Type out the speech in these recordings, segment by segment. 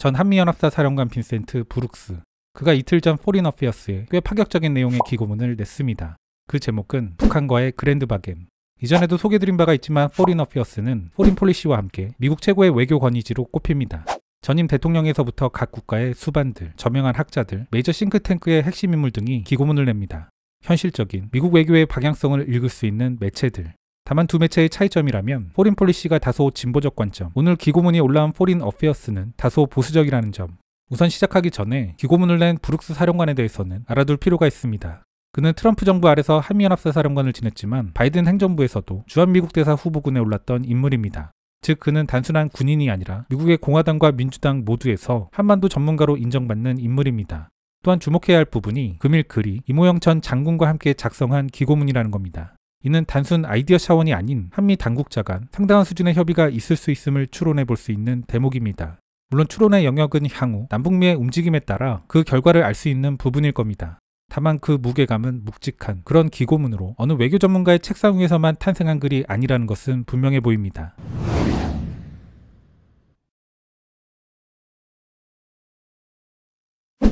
전 한미연합사 사령관 빈센트 브룩스. 그가 이틀 전 포린 어페어스에 꽤 파격적인 내용의 기고문을 냈습니다. 그 제목은 북한과의 그랜드 바겐. 이전에도 소개드린 바가 있지만 포린 어페어스는 포린 폴리시와 함께 미국 최고의 외교 권위지로 꼽힙니다. 전임 대통령에서부터 각 국가의 수반들, 저명한 학자들, 메이저 싱크탱크의 핵심 인물 등이 기고문을 냅니다. 현실적인 미국 외교의 방향성을 읽을 수 있는 매체들. 다만 두 매체의 차이점이라면 포린 폴리시가 다소 진보적 관점, 오늘 기고문이 올라온 포린 어페어스는 다소 보수적이라는 점. 우선 시작하기 전에 기고문을 낸 브룩스 사령관에 대해서는 알아둘 필요가 있습니다. 그는 트럼프 정부 아래서 한미연합사 사령관을 지냈지만 바이든 행정부에서도 주한미국 대사 후보군에 올랐던 인물입니다. 즉 그는 단순한 군인이 아니라 미국의 공화당과 민주당 모두에서 한반도 전문가로 인정받는 인물입니다. 또한 주목해야 할 부분이 금일 그리 이모영 전 장군과 함께 작성한 기고문이라는 겁니다. 이는 단순 아이디어 차원이 아닌 한미 당국자 간 상당한 수준의 협의가 있을 수 있음을 추론해 볼 수 있는 대목입니다. 물론 추론의 영역은 향후 남북미의 움직임에 따라 그 결과를 알 수 있는 부분일 겁니다. 다만 그 무게감은 묵직한 그런 기고문으로 어느 외교 전문가의 책상 위에서만 탄생한 글이 아니라는 것은 분명해 보입니다.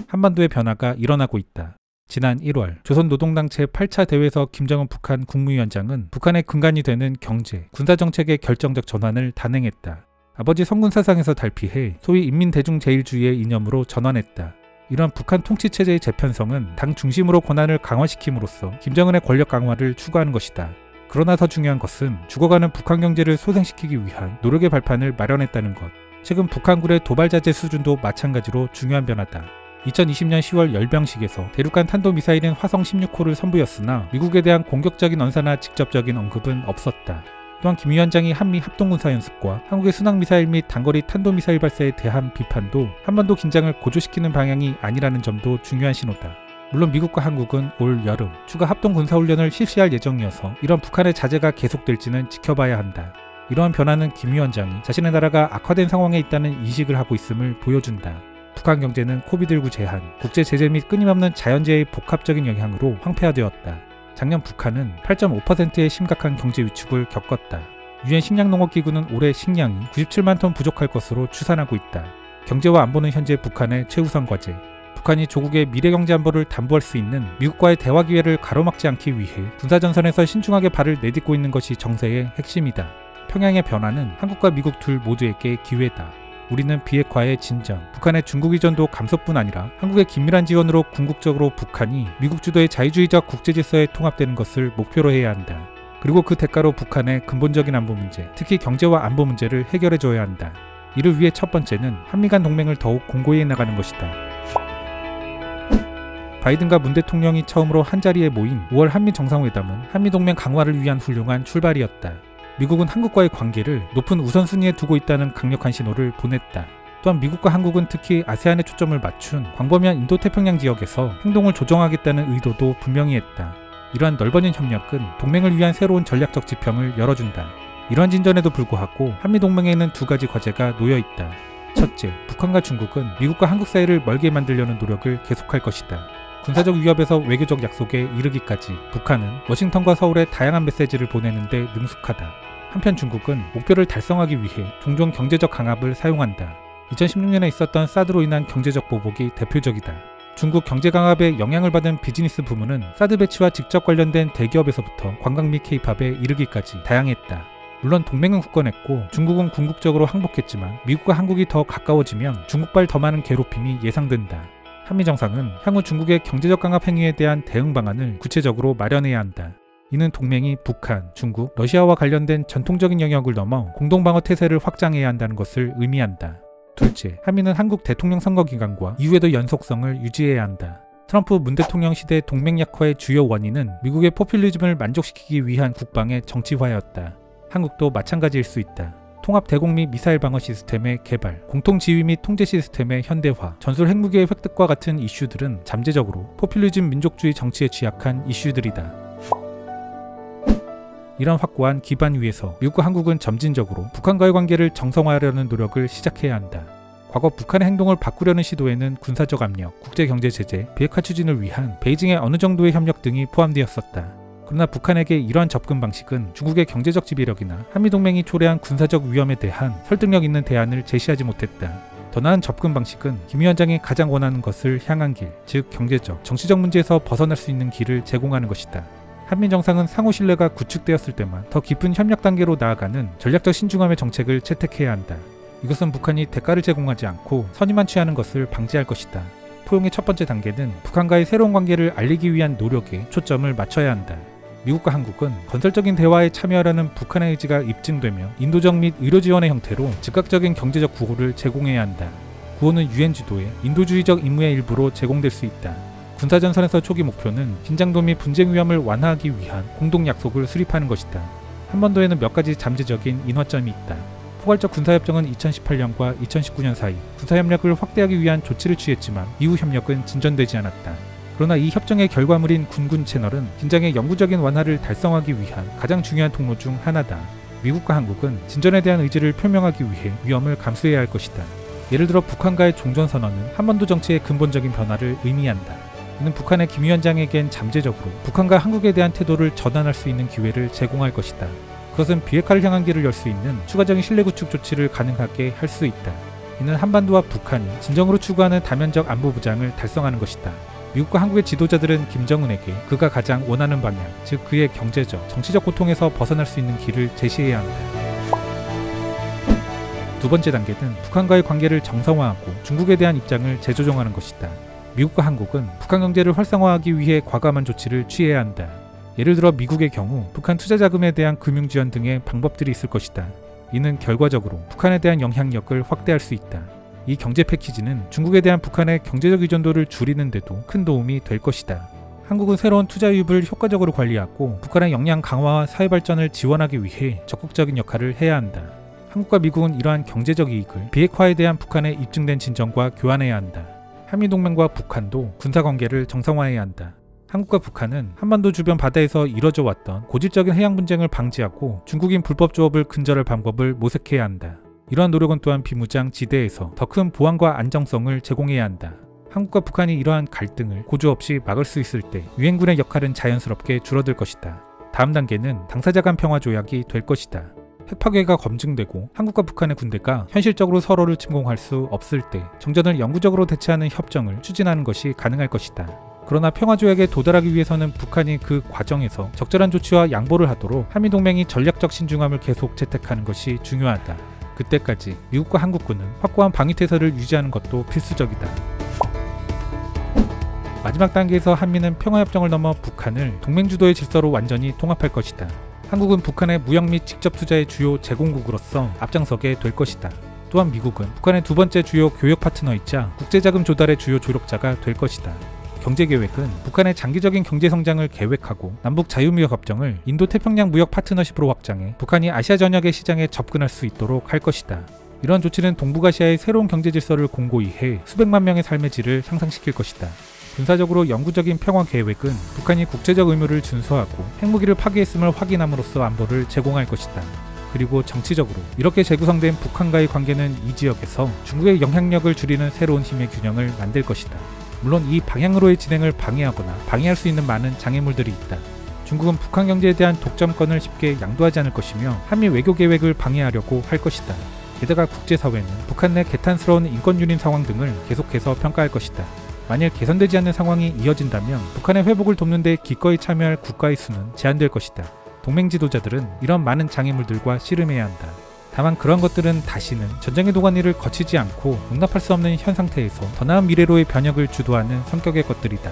한반도의 변화가 일어나고 있다. 지난 1월 조선노동당 제8차 대회에서 김정은 북한 국무위원장은 북한의 근간이 되는 경제, 군사정책의 결정적 전환을 단행했다. 아버지 성군사상에서 달피해 소위 인민대중제일주의의 이념으로 전환했다. 이러한 북한 통치체제의 재편성은 당 중심으로 권한을 강화시킴으로써 김정은의 권력 강화를 추구하는 것이다. 그러나 더 중요한 것은 죽어가는 북한 경제를 소생시키기 위한 노력의 발판을 마련했다는 것. 최근 북한군의 도발자재 수준도 마찬가지로 중요한 변화다. 2020년 10월 열병식에서 대륙간 탄도미사일인 화성 16호를 선보였으나 미국에 대한 공격적인 언사나 직접적인 언급은 없었다. 또한 김 위원장이 한미 합동군사연습과 한국의 순항미사일 및 단거리 탄도미사일 발사에 대한 비판도 한반도 긴장을 고조시키는 방향이 아니라는 점도 중요한 신호다. 물론 미국과 한국은 올 여름 추가 합동군사훈련을 실시할 예정이어서 이런 북한의 자제가 계속될지는 지켜봐야 한다. 이러한 변화는 김 위원장이 자신의 나라가 악화된 상황에 있다는 인식을 하고 있음을 보여준다. 북한 경제는 코비드19 제한, 국제 제재 및 끊임없는 자연재해의 복합적인 영향으로 황폐화되었다. 작년 북한은 8.5%의 심각한 경제 위축을 겪었다. 유엔 식량농업기구는 올해 식량이 97만 톤 부족할 것으로 추산하고 있다. 경제와 안보는 현재 북한의 최우선 과제. 북한이 조국의 미래경제 안보를 담보할 수 있는 미국과의 대화 기회를 가로막지 않기 위해 군사전선에서 신중하게 발을 내딛고 있는 것이 정세의 핵심이다. 평양의 변화는 한국과 미국 둘 모두에게 기회다. 우리는 비핵화의 진전, 북한의 중국 이전도 감소뿐 아니라 한국의 긴밀한 지원으로 궁극적으로 북한이 미국 주도의 자유주의적 국제질서에 통합되는 것을 목표로 해야 한다. 그리고 그 대가로 북한의 근본적인 안보 문제, 특히 경제와 안보 문제를 해결해줘야 한다. 이를 위해 첫 번째는 한미 간 동맹을 더욱 공고히 해나가는 것이다. 바이든과 문 대통령이 처음으로 한자리에 모인 5월 한미 정상회담은 한미 동맹 강화를 위한 훌륭한 출발이었다. 미국은 한국과의 관계를 높은 우선순위에 두고 있다는 강력한 신호를 보냈다. 또한 미국과 한국은 특히 아세안에 초점을 맞춘 광범위한 인도태평양 지역에서 행동을 조정하겠다는 의도도 분명히 했다. 이러한 넓어진 협력은 동맹을 위한 새로운 전략적 지평을 열어준다. 이러한 진전에도 불구하고 한미동맹에는 두 가지 과제가 놓여있다. 첫째, 북한과 중국은 미국과 한국 사이를 멀게 만들려는 노력을 계속할 것이다. 군사적 위협에서 외교적 약속에 이르기까지 북한은 워싱턴과 서울에 다양한 메시지를 보내는데 능숙하다. 한편 중국은 목표를 달성하기 위해 종종 경제적 강압을 사용한다. 2016년에 있었던 사드로 인한 경제적 보복이 대표적이다. 중국 경제 강압에 영향을 받은 비즈니스 부문은 사드 배치와 직접 관련된 대기업에서부터 관광 및 케이팝에 이르기까지 다양했다. 물론 동맹은 굳건했고 중국은 궁극적으로 항복했지만 미국과 한국이 더 가까워지면 중국발 더 많은 괴롭힘이 예상된다. 한미 정상은 향후 중국의 경제적 강압 행위에 대한 대응 방안을 구체적으로 마련해야 한다. 이는 동맹이 북한, 중국, 러시아와 관련된 전통적인 영역을 넘어 공동방어 태세를 확장해야 한다는 것을 의미한다. 둘째, 한미는 한국 대통령 선거 기간과 이후에도 연속성을 유지해야 한다. 트럼프 문 대통령 시대 동맹 약화의 주요 원인은 미국의 포퓰리즘을 만족시키기 위한 국방의 정치화였다. 한국도 마찬가지일 수 있다. 통합 대공 및 미사일 방어 시스템의 개발, 공통 지휘 및 통제 시스템의 현대화, 전술 핵무기의 획득과 같은 이슈들은 잠재적으로 포퓰리즘 민족주의 정치에 취약한 이슈들이다. 이런 확고한 기반 위에서 미국과 한국은 점진적으로 북한과의 관계를 정상화하려는 노력을 시작해야 한다. 과거 북한의 행동을 바꾸려는 시도에는 군사적 압력, 국제경제 제재, 비핵화 추진을 위한 베이징의 어느 정도의 협력 등이 포함되었었다. 그러나 북한에게 이러한 접근 방식은 중국의 경제적 지배력이나 한미동맹이 초래한 군사적 위험에 대한 설득력 있는 대안을 제시하지 못했다. 더 나은 접근 방식은 김 위원장이 가장 원하는 것을 향한 길, 즉 경제적, 정치적 문제에서 벗어날 수 있는 길을 제공하는 것이다. 한미 정상은 상호 신뢰가 구축되었을 때만 더 깊은 협력 단계로 나아가는 전략적 신중함의 정책을 채택해야 한다. 이것은 북한이 대가를 제공하지 않고 선의만 취하는 것을 방지할 것이다. 포용의 첫 번째 단계는 북한과의 새로운 관계를 알리기 위한 노력에 초점을 맞춰야 한다. 미국과 한국은 건설적인 대화에 참여하려는 북한의 의지가 입증되며 인도적 및 의료 지원의 형태로 즉각적인 경제적 구호를 제공해야 한다. 구호는 유엔 지도에 인도주의적 임무의 일부로 제공될 수 있다. 군사전선에서 초기 목표는 긴장도 및 분쟁 위험을 완화하기 위한 공동 약속을 수립하는 것이다. 한반도에는 몇 가지 잠재적인 인화점이 있다. 포괄적 군사협정은 2018년과 2019년 사이 군사협력을 확대하기 위한 조치를 취했지만 이후 협력은 진전되지 않았다. 그러나 이 협정의 결과물인 군군 채널은 긴장의 영구적인 완화를 달성하기 위한 가장 중요한 통로 중 하나다. 미국과 한국은 진전에 대한 의지를 표명하기 위해 위험을 감수해야 할 것이다. 예를 들어 북한과의 종전선언은 한반도 정치의 근본적인 변화를 의미한다. 이는 북한의 김 위원장에겐 잠재적으로 북한과 한국에 대한 태도를 전환할 수 있는 기회를 제공할 것이다. 그것은 비핵화를 향한 길을 열 수 있는 추가적인 신뢰 구축 조치를 가능하게 할 수 있다. 이는 한반도와 북한이 진정으로 추구하는 다면적 안보 부장을 달성하는 것이다. 미국과 한국의 지도자들은 김정은에게 그가 가장 원하는 방향, 즉 그의 경제적, 정치적 고통에서 벗어날 수 있는 길을 제시해야 한다. 두 번째 단계는 북한과의 관계를 정상화하고 중국에 대한 입장을 재조정하는 것이다. 미국과 한국은 북한 경제를 활성화하기 위해 과감한 조치를 취해야 한다. 예를 들어 미국의 경우 북한 투자 자금에 대한 금융 지원 등의 방법들이 있을 것이다. 이는 결과적으로 북한에 대한 영향력을 확대할 수 있다. 이 경제 패키지는 중국에 대한 북한의 경제적 의존도를 줄이는 데도 큰 도움이 될 것이다. 한국은 새로운 투자 유입을 효과적으로 관리하고 북한의 역량 강화와 사회 발전을 지원하기 위해 적극적인 역할을 해야 한다. 한국과 미국은 이러한 경제적 이익을 비핵화에 대한 북한의 입증된 진정과 교환해야 한다. 한미동맹과 북한도 군사관계를 정상화해야 한다. 한국과 북한은 한반도 주변 바다에서 이뤄져 왔던 고질적인 해양 분쟁을 방지하고 중국인 불법 조업을 근절할 방법을 모색해야 한다. 이러한 노력은 또한 비무장 지대에서 더 큰 보안과 안정성을 제공해야 한다. 한국과 북한이 이러한 갈등을 고조 없이 막을 수 있을 때 유엔군의 역할은 자연스럽게 줄어들 것이다. 다음 단계는 당사자 간 평화 조약이 될 것이다. 핵 파괴가 검증되고 한국과 북한의 군대가 현실적으로 서로를 침공할 수 없을 때 정전을 영구적으로 대체하는 협정을 추진하는 것이 가능할 것이다. 그러나 평화조약에 도달하기 위해서는 북한이 그 과정에서 적절한 조치와 양보를 하도록 한미동맹이 전략적 신중함을 계속 채택하는 것이 중요하다. 그때까지 미국과 한국군은 확고한 방위태세를 유지하는 것도 필수적이다. 마지막 단계에서 한미는 평화협정을 넘어 북한을 동맹주도의 질서로 완전히 통합할 것이다. 한국은 북한의 무역 및 직접 투자의 주요 제공국으로서 앞장서게 될 것이다. 또한 미국은 북한의 두 번째 주요 교역 파트너이자 국제자금 조달의 주요 조력자가 될 것이다. 경제계획은 북한의 장기적인 경제성장을 계획하고 남북 자유무역협정을 인도태평양 무역 파트너십으로 확장해 북한이 아시아 전역의 시장에 접근할 수 있도록 할 것이다. 이러한 조치는 동북아시아의 새로운 경제 질서를 공고히 해 수백만 명의 삶의 질을 향상시킬 것이다. 군사적으로 영구적인 평화 계획은 북한이 국제적 의무를 준수하고 핵무기를 파기했음을 확인함으로써 안보를 제공할 것이다. 그리고 정치적으로 이렇게 재구성된 북한과의 관계는 이 지역에서 중국의 영향력을 줄이는 새로운 힘의 균형을 만들 것이다. 물론 이 방향으로의 진행을 방해하거나 방해할 수 있는 많은 장애물들이 있다. 중국은 북한 경제에 대한 독점권을 쉽게 양도하지 않을 것이며 한미 외교 계획을 방해하려고 할 것이다. 게다가 국제사회는 북한 내 개탄스러운 인권유린 상황 등을 계속해서 평가할 것이다. 만일 개선되지 않는 상황이 이어진다면 북한의 회복을 돕는 데 기꺼이 참여할 국가의 수는 제한될 것이다. 동맹 지도자들은 이런 많은 장애물들과 씨름해야 한다. 다만 그런 것들은 다시는 전쟁의 도가니를 거치지 않고 용납할 수 없는 현 상태에서 더 나은 미래로의 변혁을 주도하는 성격의 것들이다.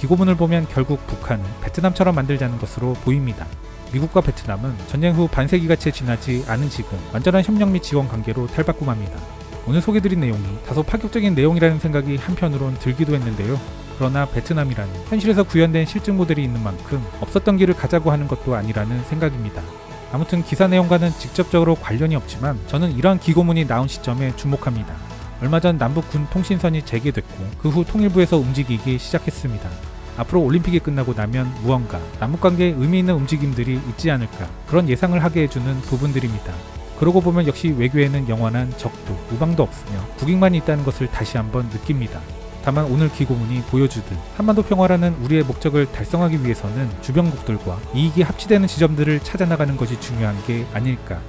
기고문을 보면 결국 북한은 베트남처럼 만들자는 것으로 보입니다. 미국과 베트남은 전쟁 후 반세기가 채 지나지 않은 지금 완전한 협력 및 지원 관계로 탈바꿈합니다. 오늘 소개드린 내용이 다소 파격적인 내용이라는 생각이 한편으론 들기도 했는데요. 그러나 베트남이라는 현실에서 구현된 실증 모델이 있는 만큼 없었던 길을 가자고 하는 것도 아니라는 생각입니다. 아무튼 기사 내용과는 직접적으로 관련이 없지만 저는 이러한 기고문이 나온 시점에 주목합니다. 얼마 전 남북 군 통신선이 재개됐고 그 후 통일부에서 움직이기 시작했습니다. 앞으로 올림픽이 끝나고 나면 무언가 남북관계에 의미 있는 움직임들이 있지 않을까 그런 예상을 하게 해주는 부분들입니다. 그러고 보면 역시 외교에는 영원한 적도 우방도 없으며 국익만이 있다는 것을 다시 한번 느낍니다. 다만 오늘 기고문이 보여주듯 한반도 평화라는 우리의 목적을 달성하기 위해서는 주변국들과 이익이 합치되는 지점들을 찾아나가는 것이 중요한 게 아닐까